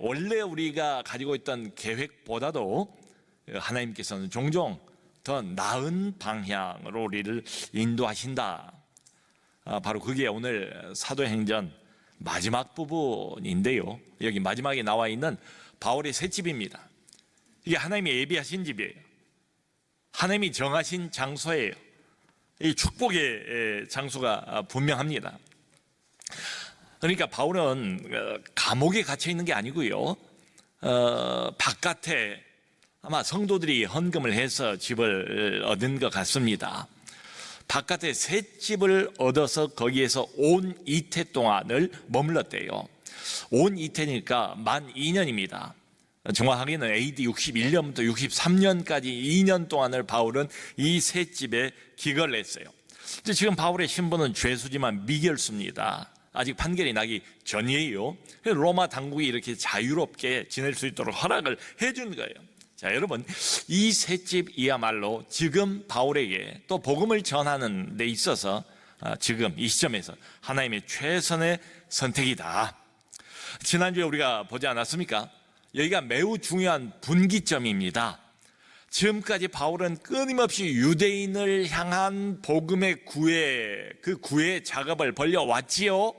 원래 우리가 가지고 있던 계획보다도 하나님께서는 종종 더 나은 방향으로 우리를 인도하신다. 바로 그게 오늘 사도행전 마지막 부분인데요, 여기 마지막에 나와 있는 바울의 새 집입니다. 이게 하나님이 예비하신 집이에요. 하나님이 정하신 장소예요. 이 축복의 장소가 분명합니다. 그러니까 바울은 감옥에 갇혀 있는 게 아니고요, 바깥에 아마 성도들이 헌금을 해서 집을 얻은 것 같습니다. 바깥에 새 집을 얻어서 거기에서 온 이태 동안을 머물렀대요. 온 이태니까 만 2년입니다. 정확하게는 AD 61년부터 63년까지 2년 동안을 바울은 이 새 집에 기거를 했어요. 지금 바울의 신분은 죄수지만 미결수입니다. 아직 판결이 나기 전이에요. 로마 당국이 이렇게 자유롭게 지낼 수 있도록 허락을 해준 거예요. 자, 여러분, 이 새 집이야말로 지금 바울에게 또 복음을 전하는 데 있어서 지금 이 시점에서 하나님의 최선의 선택이다. 지난주에 우리가 보지 않았습니까? 여기가 매우 중요한 분기점입니다. 지금까지 바울은 끊임없이 유대인을 향한 복음의 그 구애 작업을 벌여왔지요.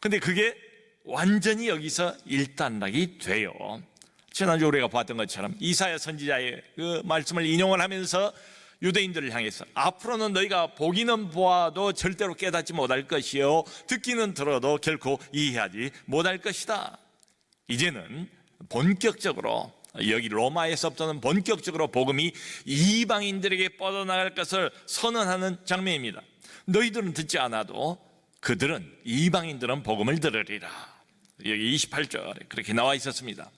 근데 그게 완전히 여기서 일단락이 돼요. 지난주 우리가 봤던 것처럼 이사야 선지자의 그 말씀을 인용을 하면서 유대인들을 향해서 앞으로는 너희가 보기는 보아도 절대로 깨닫지 못할 것이요, 듣기는 들어도 결코 이해하지 못할 것이다. 이제는 본격적으로, 여기 로마에서부터는 본격적으로 복음이 이방인들에게 뻗어나갈 것을 선언하는 장면입니다. 너희들은 듣지 않아도 그들은, 이방인들은 복음을 들으리라. 여기 28절에 그렇게 나와 있었습니다.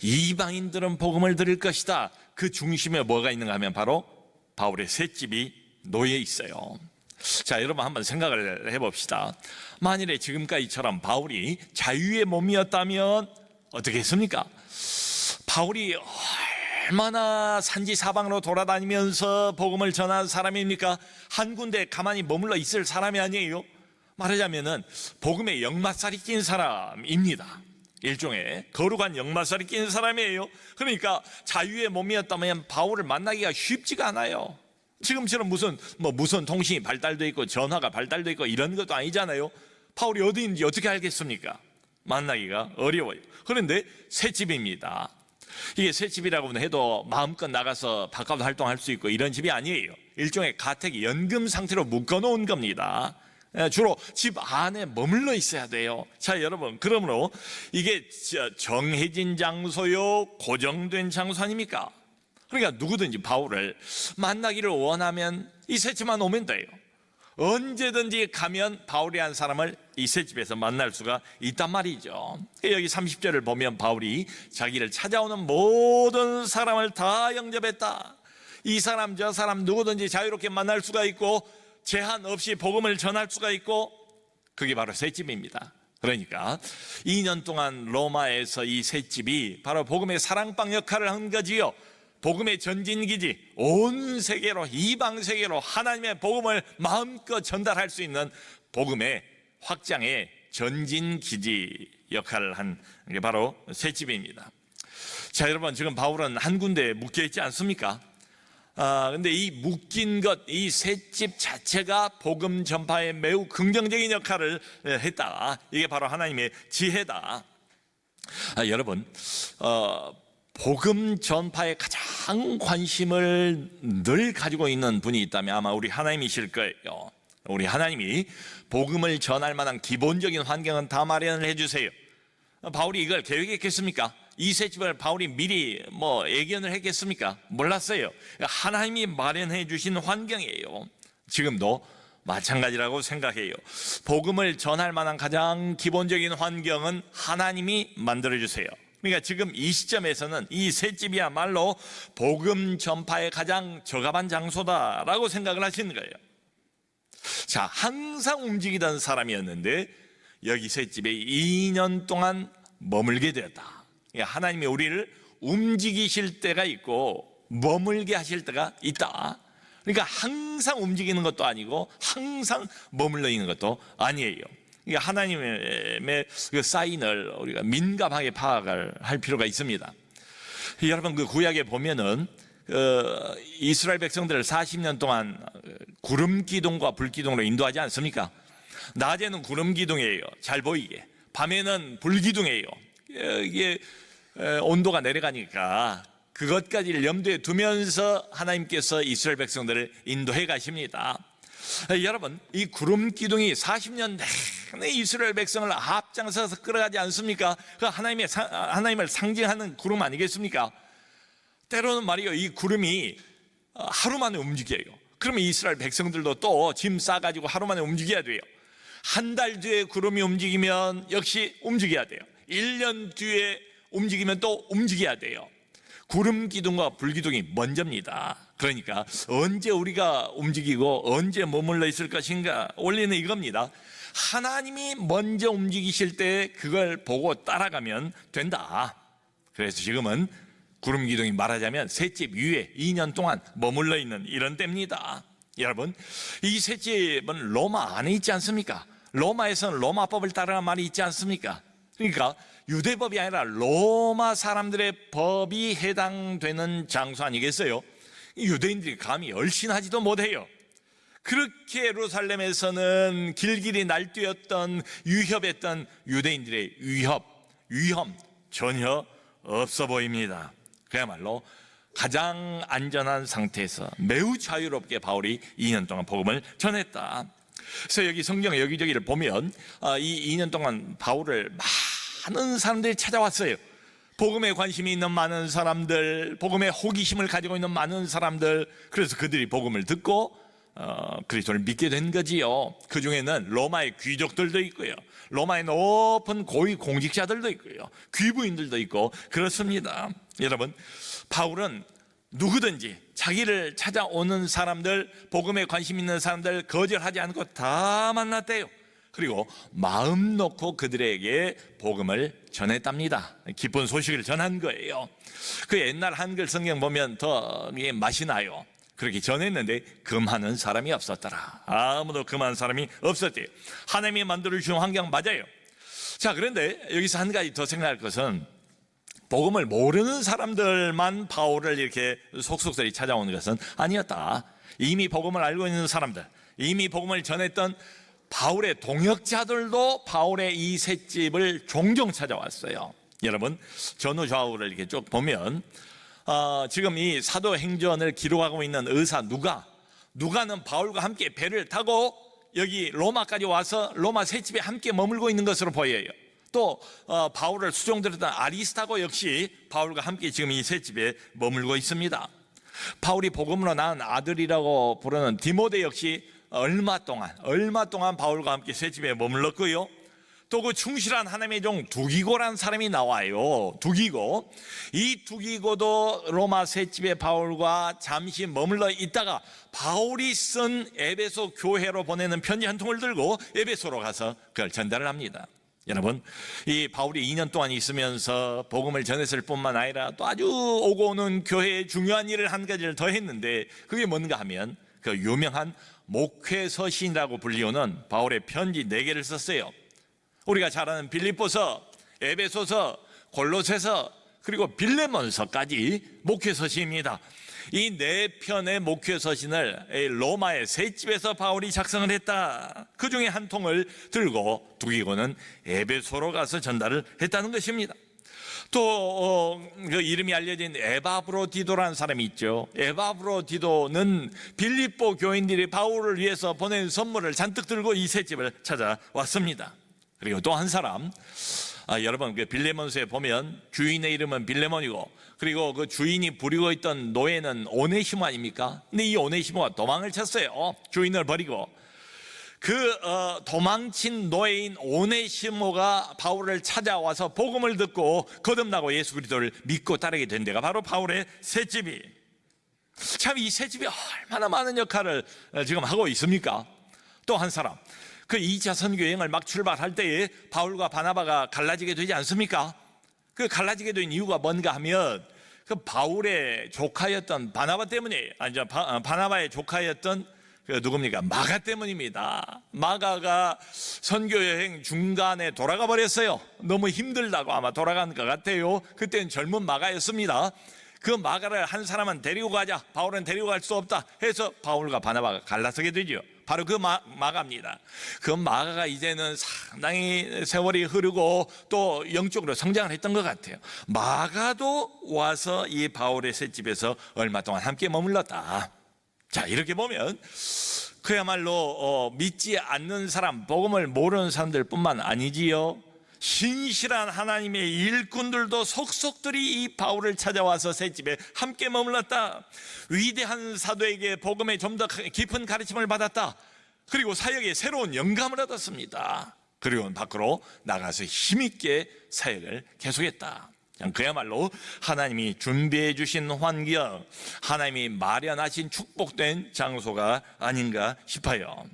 이방인들은 복음을 들을 것이다. 그 중심에 뭐가 있는가 하면 바로 바울의 새 집이 놓여 있어요. 자, 여러분 한번 생각을 해봅시다. 만일에 지금까지처럼 바울이 자유의 몸이었다면 어떻게 했습니까? 바울이 얼마나 산지 사방으로 돌아다니면서 복음을 전한 사람입니까? 한 군데 가만히 머물러 있을 사람이 아니에요. 말하자면은 복음에 역마살이 낀 사람입니다. 일종의 거룩한 역마살이 낀 사람이에요. 그러니까 자유의 몸이었다면 바울을 만나기가 쉽지가 않아요. 지금처럼 무슨 통신이 발달되어 있고 전화가 발달되어 있고 이런 것도 아니잖아요. 바울이 어디 있는지 어떻게 알겠습니까? 만나기가 어려워요. 그런데 새 집입니다. 이게 새 집이라고 해도 마음껏 나가서 바깥 활동할 수 있고 이런 집이 아니에요. 일종의 가택 연금 상태로 묶어놓은 겁니다. 주로 집 안에 머물러 있어야 돼요. 자, 여러분, 그러므로 이게 정해진 장소요, 고정된 장소 아닙니까? 그러니까 누구든지 바울을 만나기를 원하면 이 새 집만 오면 돼요. 언제든지 가면 바울이라는 사람을 이 새 집에서 만날 수가 있단 말이죠. 여기 30절을 보면 바울이 자기를 찾아오는 모든 사람을 다 영접했다. 이 사람 저 사람 누구든지 자유롭게 만날 수가 있고 제한 없이 복음을 전할 수가 있고, 그게 바로 새 집입니다. 그러니까 2년 동안 로마에서 이 새 집이 바로 복음의 사랑방 역할을 한 거지요. 복음의 전진기지, 온 세계로, 이방 세계로 하나님의 복음을 마음껏 전달할 수 있는 복음의 확장의 전진기지 역할을 한 게 바로 새 집입니다. 자, 여러분, 지금 바울은 한 군데에 묶여 있지 않습니까? 근데 이 묶인 것, 이 새 집 자체가 복음 전파에 매우 긍정적인 역할을 했다. 이게 바로 하나님의 지혜다. 여러분, 복음 전파에 가장 관심을 늘 가지고 있는 분이 있다면 아마 우리 하나님이실 거예요. 우리 하나님이 복음을 전할 만한 기본적인 환경은 다 마련을 해주세요. 바울이 이걸 계획했겠습니까? 이 새 집을 바울이 미리 예견을 했겠습니까? 몰랐어요. 하나님이 마련해 주신 환경이에요. 지금도 마찬가지라고 생각해요. 복음을 전할 만한 가장 기본적인 환경은 하나님이 만들어 주세요. 그러니까 지금 이 시점에서는 이 새 집이야말로 복음 전파에 가장 적합한 장소다라고 생각을 하시는 거예요. 자, 항상 움직이던 사람이었는데 여기 새 집에 2년 동안 머물게 되었다. 하나님이 우리를 움직이실 때가 있고 머물게 하실 때가 있다. 그러니까 항상 움직이는 것도 아니고 항상 머물러 있는 것도 아니에요. 이게 하나님의 그 사인을 우리가 민감하게 파악을 할 필요가 있습니다. 여러분, 그 구약에 보면은 이스라엘 백성들을 40년 동안 구름 기둥과 불 기둥으로 인도하지 않습니까? 낮에는 구름 기둥이에요, 잘 보이게. 밤에는 불 기둥이에요. 이게 온도가 내려가니까 그것까지를 염두에 두면서 하나님께서 이스라엘 백성들을 인도해 가십니다. 여러분, 이 구름 기둥이 40년 내내 이스라엘 백성을 앞장서서 끌어가지 않습니까? 그 하나님을 상징하는 구름 아니겠습니까? 때로는 말이요, 이 구름이 하루 만에 움직여요. 그러면 이스라엘 백성들도 또 짐 싸가지고 하루 만에 움직여야 돼요. 한 달 뒤에 구름이 움직이면 역시 움직여야 돼요. 1년 뒤에 움직이면 또 움직여야 돼요. 구름 기둥과 불 기둥이 먼저입니다. 그러니까 언제 우리가 움직이고 언제 머물러 있을 것인가, 원리는 이겁니다. 하나님이 먼저 움직이실 때 그걸 보고 따라가면 된다. 그래서 지금은 구름 기둥이 말하자면 셋집 위에 2년 동안 머물러 있는 이런 때입니다. 여러분, 이 셋집은 로마 안에 있지 않습니까? 로마에서는 로마법을 따르는 말이 있지 않습니까? 그러니까 유대법이 아니라 로마 사람들의 법이 해당되는 장소 아니겠어요? 유대인들이 감히 얼씬하지도 못해요. 그렇게 예루살렘에서는 길길이 날뛰었던, 유협했던 유대인들의 위험 전혀 없어 보입니다. 그야말로 가장 안전한 상태에서 매우 자유롭게 바울이 2년 동안 복음을 전했다. 그래서 여기 성경 여기저기를 보면 이 2년 동안 바울을 많은 사람들이 찾아왔어요. 복음에 관심이 있는 많은 사람들, 복음에 호기심을 가지고 있는 많은 사람들, 그래서 그들이 복음을 듣고 그리스도를 믿게 된 거지요. 그 중에는 로마의 귀족들도 있고요, 로마의 높은 고위 공직자들도 있고요, 귀부인들도 있고 그렇습니다. 여러분, 바울은 누구든지 자기를 찾아오는 사람들, 복음에 관심 있는 사람들 거절하지 않고 다 만났대요. 그리고 마음 놓고 그들에게 복음을 전했답니다. 기쁜 소식을 전한 거예요. 그 옛날 한글 성경 보면 더 맛이 나요. 그렇게 전했는데 금하는 사람이 없었더라. 아무도 금하는 사람이 없었대요. 하나님이 만들어주신 환경 맞아요. 자, 그런데 여기서 한 가지 더 생각할 것은, 복음을 모르는 사람들만 바울을 이렇게 속속들이 찾아오는 것은 아니었다. 이미 복음을 알고 있는 사람들, 이미 복음을 전했던 바울의 동역자들도 바울의 이 셋집을 종종 찾아왔어요. 여러분, 전후 좌우를 이렇게 쭉 보면 지금 이 사도행전을 기록하고 있는 의사 누가는 바울과 함께 배를 타고 여기 로마까지 와서 로마 셋집에 함께 머물고 있는 것으로 보여요. 또 바울을 수종들었던 아리스타고 역시 바울과 함께 지금 이 셋집에 머물고 있습니다. 바울이 복음으로 낳은 아들이라고 부르는 디모데 역시 얼마 동안 바울과 함께 셋집에 머물렀고요. 또 그 충실한 하나님의 종 두기고라는 사람이 나와요. 이 두기고도 로마 셋집에 바울과 잠시 머물러 있다가 바울이 쓴 에베소 교회로 보내는 편지 한 통을 들고 에베소로 가서 그걸 전달을 합니다. 여러분, 이 바울이 2년 동안 있으면서 복음을 전했을 뿐만 아니라 또 아주 오고 오는 교회의 중요한 일을 한 가지를 더 했는데, 그게 뭔가 하면 그 유명한 목회서신이라고 불리우는 바울의 편지 4개를 썼어요. 우리가 잘 아는 빌립보서, 에베소서, 골로새서, 그리고 빌레몬서까지 목회서신입니다. 이 4편의 목회서신을 로마의 셋집에서 바울이 작성을 했다. 그 중에 한 통을 들고 두기고는 에베소로 가서 전달을 했다는 것입니다. 또 그 이름이 알려진 에바브로디도라는 사람이 있죠. 에바브로디도는 빌립보 교인들이 바울을 위해서 보낸 선물을 잔뜩 들고 이 셋집을 찾아왔습니다. 그리고 또 한 사람, 여러분, 그 빌레몬서에 보면 주인의 이름은 빌레몬이고, 그리고 그 주인이 부리고 있던 노예는 오네시모 아닙니까? 근데 이 오네시모가 도망을 쳤어요. 주인을 버리고. 그 도망친 노예인 오네시모가 바울을 찾아와서 복음을 듣고 거듭나고 예수 그리스도를 믿고 따르게 된 데가 바로 바울의 셋집이. 참, 이 셋집이 얼마나 많은 역할을 지금 하고 있습니까? 또 한 사람, 그 2차 선교 여행을 막 출발할 때에 바울과 바나바가 갈라지게 되지 않습니까? 그 갈라지게 된 이유가 뭔가 하면 그 바울의 조카였던 바나바 때문에, 바나바의 조카였던 누굽니까? 마가 때문입니다. 마가가 선교 여행 중간에 돌아가 버렸어요. 너무 힘들다고 아마 돌아간 것 같아요. 그때는 젊은 마가였습니다. 그 마가를 한 사람은 데리고 가자, 바울은 데리고 갈 수 없다 해서 바울과 바나바가 갈라서게 되죠. 바로 그 마가입니다. 그 마가가 이제는 상당히 세월이 흐르고 또 영적으로 성장을 했던 것 같아요. 마가도 와서 이 바울의 셋집에서 얼마 동안 함께 머물렀다. 자, 이렇게 보면 그야말로 믿지 않는 사람, 복음을 모르는 사람들 뿐만 아니지요, 신실한 하나님의 일꾼들도 속속들이 이 바울을 찾아와서 셋집에 함께 머물렀다. 위대한 사도에게 복음의 좀 더 깊은 가르침을 받았다. 그리고 사역에 새로운 영감을 얻었습니다. 그리고 밖으로 나가서 힘있게 사역을 계속했다. 그야말로 하나님이 준비해 주신 환경, 하나님이 마련하신 축복된 장소가 아닌가 싶어요.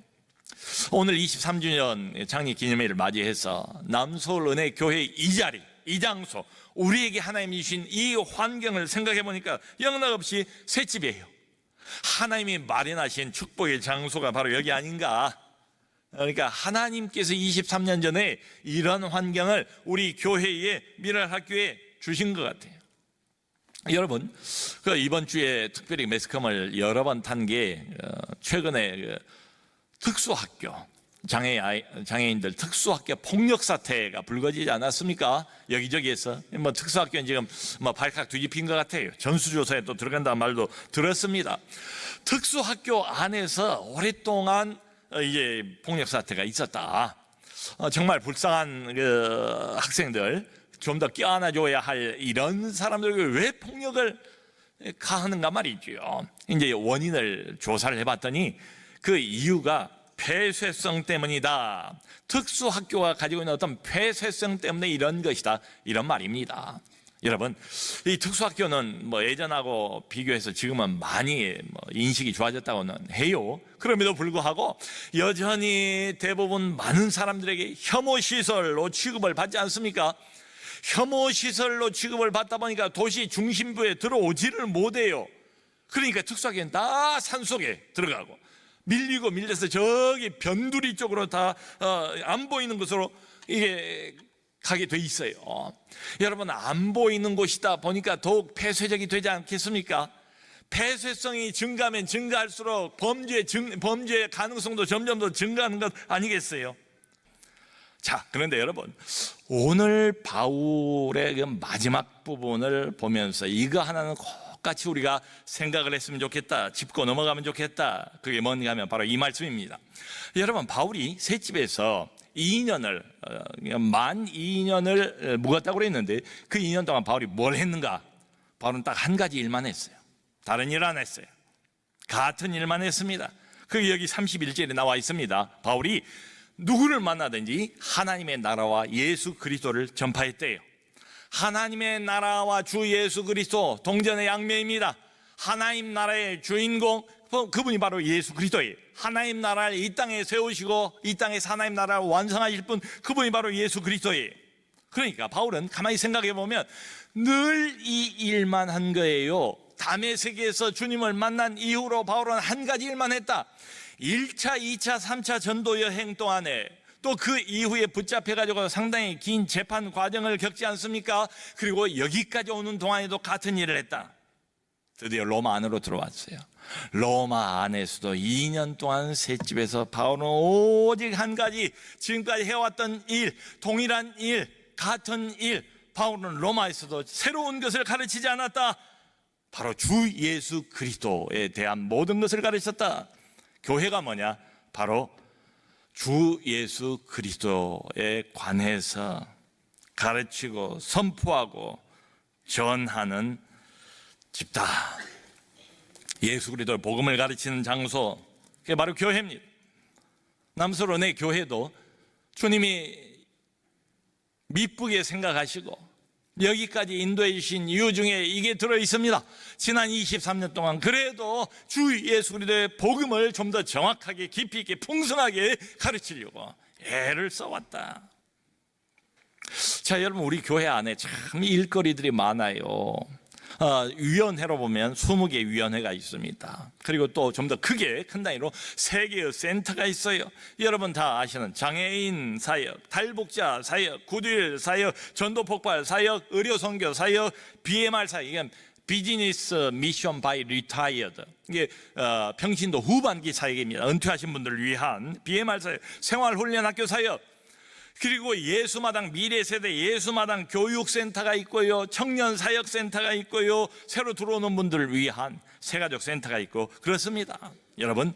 오늘 23주년 창립 기념일을 맞이해서 남서울 은혜교회 이 자리, 이 장소, 우리에게 하나님이 주신 이 환경을 생각해 보니까 영락없이 셋집이에요. 하나님이 마련하신 축복의 장소가 바로 여기 아닌가. 그러니까 하나님께서 23년 전에 이런 환경을 우리 교회에, 미랄학교에 주신 것 같아요. 여러분, 이번 주에 특별히 매스컴을 여러 번 탄 게 최근에 특수학교, 장애인들 특수학교 폭력 사태가 불거지지 않았습니까? 여기저기에서 특수학교는 지금 발칵 뒤집힌 것 같아요. 전수조사에 또 들어간다는 말도 들었습니다. 특수학교 안에서 오랫동안 이제 폭력 사태가 있었다. 정말 불쌍한 학생들 좀 더 껴안아줘야 할 이런 사람들에게 왜 폭력을 가하는가 말이죠. 이제 원인을 조사를 해봤더니 그 이유가 폐쇄성 때문이다. 특수학교가 가지고 있는 어떤 폐쇄성 때문에 이런 것이다, 이런 말입니다. 여러분, 이 특수학교는 예전하고 비교해서 지금은 많이 인식이 좋아졌다고는 해요. 그럼에도 불구하고 여전히 대부분 많은 사람들에게 혐오시설로 취급을 받지 않습니까? 혐오시설로 취급을 받다 보니까 도시 중심부에 들어오지를 못해요. 그러니까 특수학교는 다 산속에 들어가고 밀리고 밀려서 저기 변두리 쪽으로 다 안 보이는 곳으로 이게 가게 돼 있어요. 여러분, 안 보이는 곳이다 보니까 더욱 폐쇄적이 되지 않겠습니까? 폐쇄성이 증가하면 증가할수록 범죄의 가능성도 점점 더 증가하는 것 아니겠어요? 자, 그런데 여러분, 오늘 바울의 그 마지막 부분을 보면서 이거 하나는 같이 우리가 생각을 했으면 좋겠다, 짚고 넘어가면 좋겠다. 그게 뭔가 하면 바로 이 말씀입니다. 여러분, 바울이 셋집에서 만 2년을 묵었다고 그랬는데 그 2년 동안 바울이 뭘 했는가? 바울은 딱 한 가지 일만 했어요. 다른 일 안 했어요. 같은 일만 했습니다. 그게 여기 31절에 나와 있습니다. 바울이 누구를 만나든지 하나님의 나라와 예수 그리스도를 전파했대요. 하나님의 나라와 주 예수 그리스도 동전의 양면입니다. 하나님 나라의 주인공, 그분이 바로 예수 그리스도예요. 하나님 나라를 이 땅에 세우시고 이 땅에서 하나님 나라를 완성하실 분, 그분이 바로 예수 그리스도예요. 그러니까 바울은 가만히 생각해 보면 늘 이 일만 한 거예요. 다메섹에서 주님을 만난 이후로 바울은 한 가지 일만 했다. 1차, 2차, 3차 전도 여행 동안에 또 그 이후에 붙잡혀가지고 상당히 긴 재판 과정을 겪지 않습니까? 그리고 여기까지 오는 동안에도 같은 일을 했다. 드디어 로마 안으로 들어왔어요. 로마 안에서도 2년 동안 셋집에서 바울은 오직 한 가지, 지금까지 해왔던 일, 동일한 일, 같은 일, 바울은 로마에서도 새로운 것을 가르치지 않았다. 바로 주 예수 그리스도에 대한 모든 것을 가르쳤다. 교회가 뭐냐? 바로 주 예수 그리스도에 관해서 가르치고 선포하고 전하는 집다. 예수 그리스도의 복음을 가르치는 장소, 그게 바로 교회입니다. 남서론의 교회도 주님이 미쁘게 생각하시고 여기까지 인도해 주신 이유 중에 이게 들어 있습니다. 지난 23년 동안 그래도 주 예수 그리스도의 복음을 좀 더 정확하게, 깊이 있게, 풍성하게 가르치려고 애를 써왔다. 자, 여러분, 우리 교회 안에 참 일거리들이 많아요. 위원회로 보면 20개 위원회가 있습니다. 그리고 또 좀 더 크게 큰 단위로 3개의 센터가 있어요. 여러분 다 아시는 장애인 사역, 탈북자 사역, 구두일 사역, 전도폭발 사역, 의료선교 사역, BMR 사역. 이게 비즈니스 미션 바이 리타이어드. 이게 평신도 후반기 사역입니다. 은퇴하신 분들을 위한 BMR 사역, 생활훈련학교 사역. 그리고 예수마당 미래세대 예수마당 교육센터가 있고요, 청년사역센터가 있고요, 새로 들어오는 분들을 위한 새가족센터가 있고 그렇습니다. 여러분,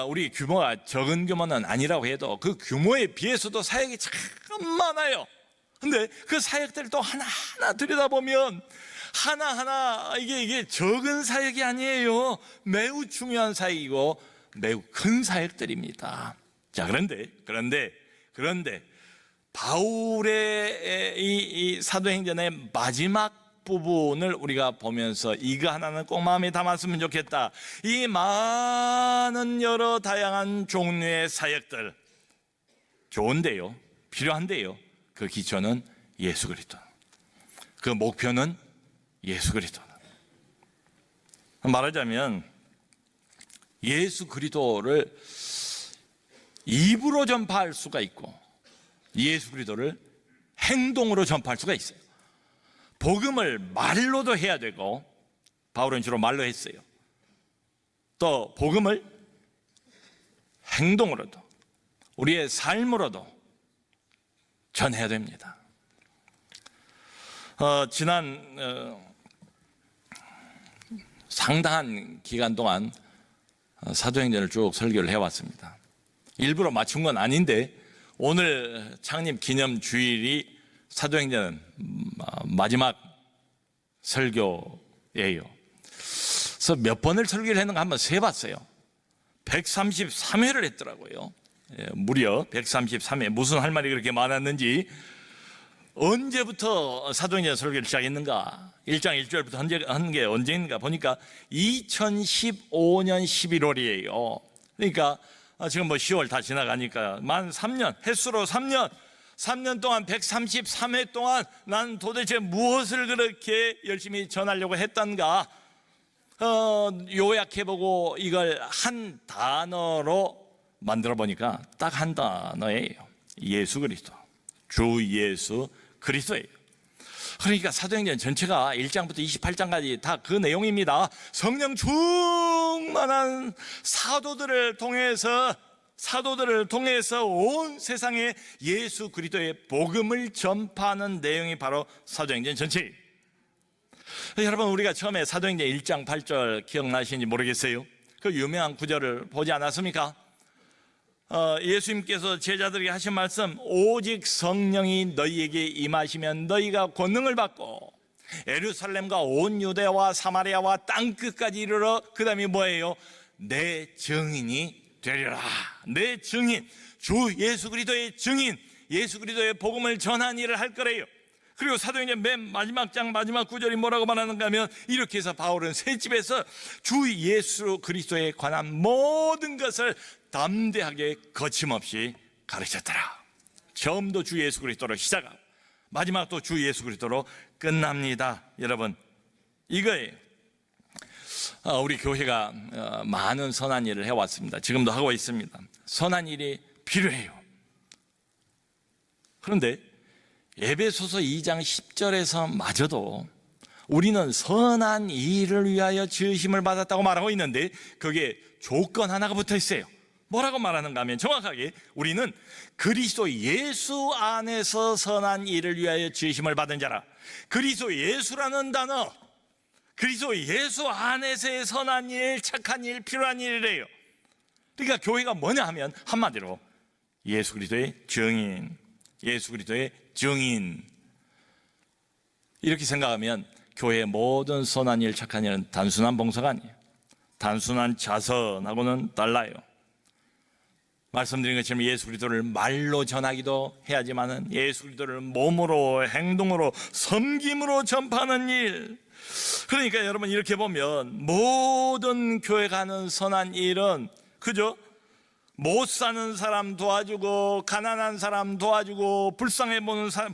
우리 규모가 적은 규모는 아니라고 해도 그 규모에 비해서도 사역이 참 많아요. 근데 그 사역들도 하나하나 들여다보면 하나하나 이게 적은 사역이 아니에요. 매우 중요한 사역이고 매우 큰 사역들입니다. 자, 그런데 바울의 이 사도행전의 마지막 부분을 우리가 보면서 이거 하나는 꼭 마음에 담았으면 좋겠다. 이 많은 여러 다양한 종류의 사역들 좋은데요, 필요한데요, 그 기초는 예수 그리스도, 그 목표는 예수 그리스도. 말하자면 예수 그리스도를 입으로 전파할 수가 있고 예수 그리스도를 행동으로 전파할 수가 있어요. 복음을 말로도 해야 되고, 바울은 주로 말로 했어요. 또 복음을 행동으로도, 우리의 삶으로도 전해야 됩니다. 지난 상당한 기간 동안 사도행전을 쭉 설교를 해왔습니다. 일부러 맞춘 건 아닌데 오늘 창립 기념 주일이 사도행전 마지막 설교예요. 그래서 몇 번을 설교를 했는가 한번 세봤어요. 133회를 했더라고요. 무려 133회. 무슨 할 말이 그렇게 많았는지, 언제부터 사도행전 설교를 시작했는가, 1장 1절부터 한 게 언제인가 보니까 2015년 11월이에요. 그러니까 지금 10월 다 지나가니까 만 3년, 횟수로 3년 동안 133회 동안 난 도대체 무엇을 그렇게 열심히 전하려고 했던가, 요약해보고 이걸 한 단어로 만들어 보니까 딱 한 단어예요. 예수 그리스도, 주 예수 그리스도예요. 그러니까 사도행전 전체가 1장부터 28장까지 다 그 내용입니다. 성령 충만한 사도들을 통해서 온 세상에 예수 그리스도의 복음을 전파하는 내용이 바로 사도행전 전체예요. 여러분, 우리가 처음에 사도행전 1장 8절 기억나시는지 모르겠어요. 그 유명한 구절을 보지 않았습니까? 예수님께서 제자들에게 하신 말씀, 오직 성령이 너희에게 임하시면 너희가 권능을 받고 예루살렘과 온 유대와 사마리아와 땅끝까지 이르러, 그 다음에 뭐예요? 내 증인이 되리라. 내 증인, 주 예수 그리스도의 증인, 예수 그리스도의 복음을 전한 일을 할 거래요. 그리고 사도행전 맨 마지막 장 마지막 구절이 뭐라고 말하는가 하면, 이렇게 해서 바울은 새 집에서 주 예수 그리스도에 관한 모든 것을 담대하게 거침없이 가르쳤더라. 처음도 주 예수 그리스도로 시작하고 마지막도 주 예수 그리스도로 끝납니다. 여러분, 이거예요. 우리 교회가 많은 선한 일을 해왔습니다. 지금도 하고 있습니다. 선한 일이 필요해요. 그런데 에베소서 2장 10절에서 마저도 우리는 선한 일을 위하여 지으심을 받았다고 말하고 있는데, 그게 조건 하나가 붙어 있어요. 뭐라고 말하는가 하면, 정확하게 우리는 그리스도 예수 안에서 선한 일을 위하여 지으심을 받은 자라. 그리스도 예수라는 단어, 그리스도 예수 안에서의 선한 일, 착한 일, 필요한 일이래요. 그러니까 교회가 뭐냐 하면 한마디로 예수 그리스도의 증인, 예수 그리스도의 증인, 이렇게 생각하면 교회의 모든 선한 일, 착한 일은 단순한 봉사가 아니에요. 단순한 자선하고는 달라요. 말씀드린 것처럼 예수 그리스도를 말로 전하기도 해야지만은 예수 그리스도를 몸으로, 행동으로, 섬김으로 전파하는 일. 그러니까 여러분, 이렇게 보면 모든 교회가 하는 선한 일은 그죠? 못 사는 사람 도와주고, 가난한 사람 도와주고, 불쌍해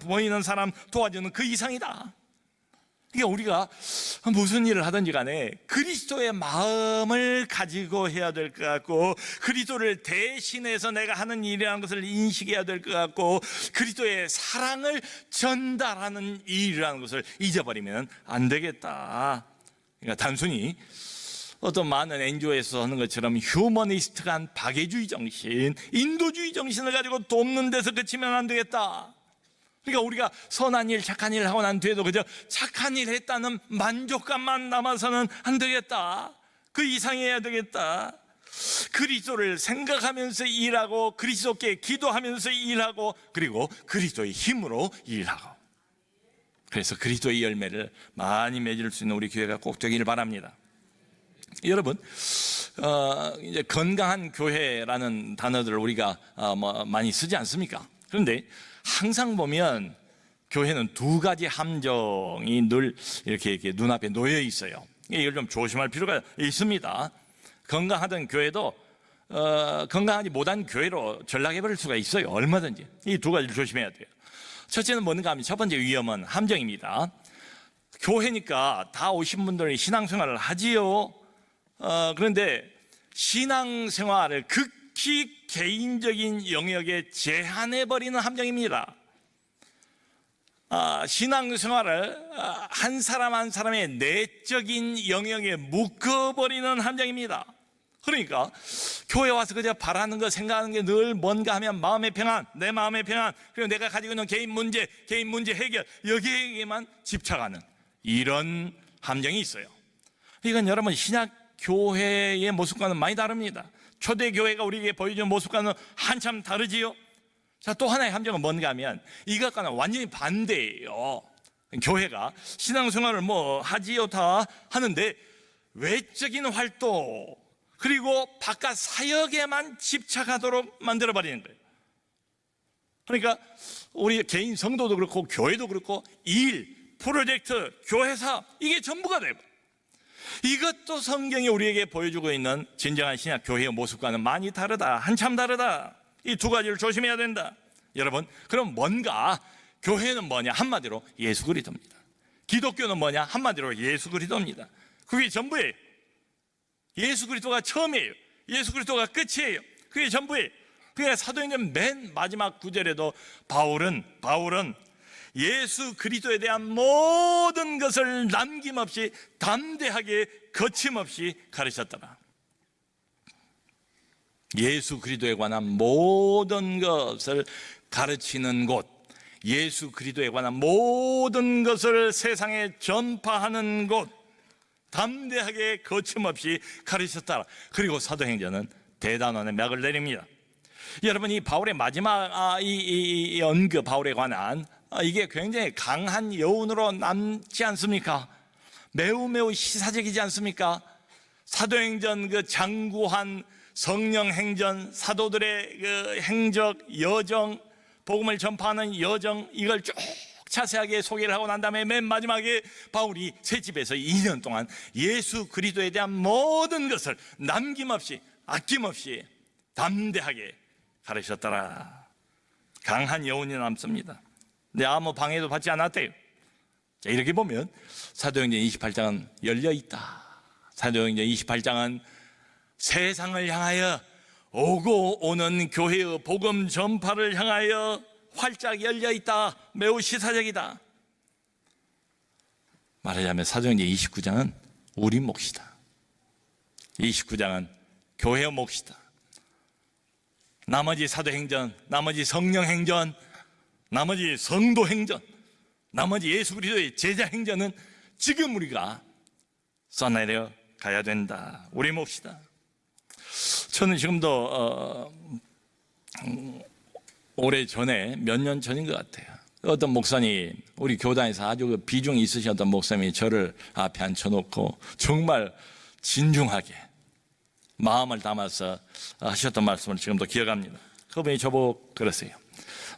보이는 사람 도와주는 그 이상이다. 그러니까 우리가 무슨 일을 하든지 간에 그리스도의 마음을 가지고 해야 될 것 같고, 그리스도를 대신해서 내가 하는 일이라는 것을 인식해야 될 것 같고, 그리스도의 사랑을 전달하는 일이라는 것을 잊어버리면 안 되겠다. 그러니까 단순히 어떤 많은 NGO에서 하는 것처럼 휴머니스트한 박애주의 정신, 인도주의 정신을 가지고 돕는 데서 그치면 안 되겠다. 그러니까 우리가 선한 일, 착한 일 하고 난 뒤에도 그저 착한 일 했다는 만족감만 남아서는 안 되겠다. 그 이상해야 되겠다. 그리스도를 생각하면서 일하고, 그리스도께 기도하면서 일하고, 그리고 그리스도의 힘으로 일하고. 그래서 그리스도의 열매를 많이 맺을 수 있는 우리 교회가 꼭 되기를 바랍니다. 여러분, 이제 건강한 교회라는 단어들을 우리가 많이 쓰지 않습니까? 그런데 항상 보면 교회는 두 가지 함정이 늘 이렇게 눈앞에 놓여 있어요. 이걸 좀 조심할 필요가 있습니다. 건강하던 교회도 건강하지 못한 교회로 전락해버릴 수가 있어요. 얼마든지. 이 두 가지를 조심해야 돼요. 첫째는 뭔가 하면, 첫 번째 위험은 함정입니다. 교회니까 다 오신 분들이 신앙생활을 하지요. 그런데 신앙생활을 극히 개인적인 영역에 제한해버리는 함정입니다. 신앙생활을 한 사람 한 사람의 내적인 영역에 묶어버리는 함정입니다. 그러니까 교회 와서 그저 바라는 거, 생각하는 게 늘 뭔가 하면 마음의 평안, 내 마음의 평안, 그리고 내가 가지고 있는 개인 문제 해결, 여기에만 집착하는 이런 함정이 있어요. 이건 여러분 신약 교회의 모습과는 많이 다릅니다. 초대교회가 우리에게 보여주는 모습과는 한참 다르지요. 자, 또 하나의 함정은 뭔가 하면 이것과는 완전히 반대예요. 교회가 신앙생활을 하지요 다 하는데 외적인 활동 그리고 바깥 사역에만 집착하도록 만들어버리는 거예요. 그러니까 우리 개인 성도도 그렇고 교회도 그렇고 일, 프로젝트, 교회사 이게 전부가 되고, 이것도 성경이 우리에게 보여주고 있는 진정한 신약 교회의 모습과는 많이 다르다. 한참 다르다. 이 두 가지를 조심해야 된다. 여러분, 그럼 뭔가 교회는 뭐냐? 한마디로 예수 그리스도입니다. 기독교는 뭐냐? 한마디로 예수 그리스도입니다. 그게 전부예요. 예수 그리스도가 처음이에요. 예수 그리스도가 끝이에요. 그게 전부예요. 그러니까 사도행전 맨 마지막 구절에도 바울은 예수 그리스도에 대한 모든 것을 남김없이 담대하게 거침없이 가르쳤더라. 예수 그리스도에 관한 모든 것을 가르치는 곳, 예수 그리스도에 관한 모든 것을 세상에 전파하는 곳, 담대하게 거침없이 가르쳤다. 그리고 사도행전은 대단원의 맥을 내립니다. 여러분, 이 바울의 마지막 이 언급, 바울에 관한 이게 굉장히 강한 여운으로 남지 않습니까? 매우 시사적이지 않습니까? 사도행전 그 장구한 성령 행전, 사도들의 그 행적, 여정, 복음을 전파하는 여정, 이걸 쭉 자세하게 소개를 하고 난 다음에 맨 마지막에 바울이 셋집에서 2년 동안 예수 그리스도에 대한 모든 것을 남김없이 아낌없이 담대하게 가르쳤더라. 강한 여운이 남습니다. 근데 아무 방해도 받지 않았대요. 자, 이렇게 보면 사도행전 28장은 열려있다. 사도행전 28장은 세상을 향하여 오고 오는 교회의 복음 전파를 향하여 활짝 열려있다. 매우 시사적이다. 말하자면 사도행전 29장은 우리 몫이다. 29장은 교회의 몫이다. 나머지 사도행전, 나머지 성령행전, 나머지 성도행전, 나머지 예수 그리스도의 제자행전은 지금 우리가 써내려 가야 된다. 우리 몫이다. 저는 지금도 오래전에 몇 년 전인 것 같아요. 어떤 목사님, 우리 교단에서 아주 비중이 있으신 어떤 목사님이 저를 앞에 앉혀놓고 정말 진중하게 마음을 담아서 하셨던 말씀을 지금도 기억합니다. 그분이 저보고 그러세요.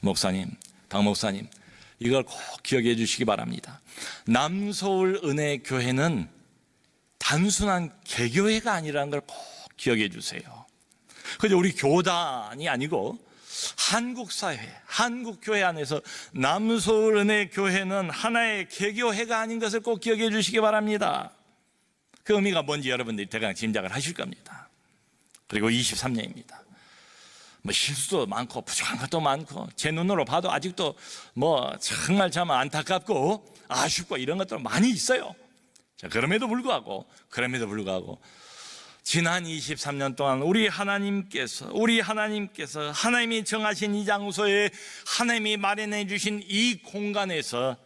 목사님, 박 목사님, 이걸 꼭 기억해 주시기 바랍니다. 남서울 은혜교회는 단순한 개교회가 아니라는 걸 꼭 기억해 주세요. 그저 우리 교단이 아니고 한국 사회, 한국 교회 안에서 남소은혜교회는 하나의 개교회가 아닌 것을 꼭 기억해 주시기 바랍니다. 그 의미가 뭔지 여러분들이 대강 짐작을 하실 겁니다. 그리고 23년입니다. 뭐 실수도 많고 부족한 것도 많고 제 눈으로 봐도 아직도 뭐 정말 참 안타깝고 아쉽고 이런 것들 많이 있어요. 자, 그럼에도 불구하고 지난 23년 동안 우리 하나님께서 하나님이 정하신 이 장소에 하나님이 마련해 주신 이 공간에서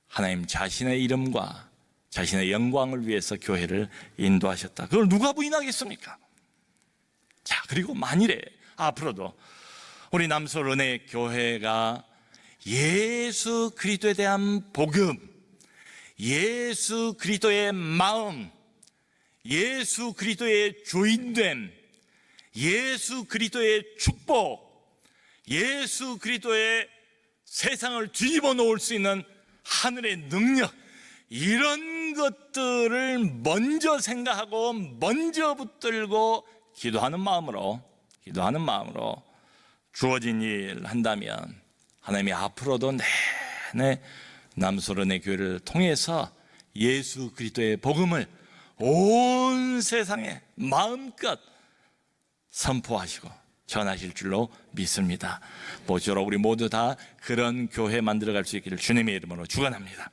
하나님 자신의 이름과 자신의 영광을 위해서 교회를 인도하셨다. 그걸 누가 부인하겠습니까? 자, 그리고 만일에 앞으로도 우리 남소은혜교회가 예수 그리스도에 대한 복음, 예수 그리스도의 마음, 예수 그리스도의 주인됨, 예수 그리스도의 축복, 예수 그리스도의 세상을 뒤집어 놓을 수 있는 하늘의 능력, 이런 것들을 먼저 생각하고 먼저 붙들고 기도하는 마음으로 주어진 일 한다면 하나님이 앞으로도 내내 남소은혜 교회를 통해서 예수 그리스도의 복음을 온 세상에 마음껏 선포하시고 전하실 줄로 믿습니다. 모쪼록 우리 모두 다 그런 교회 만들어갈 수 있기를 주님의 이름으로 축원합니다.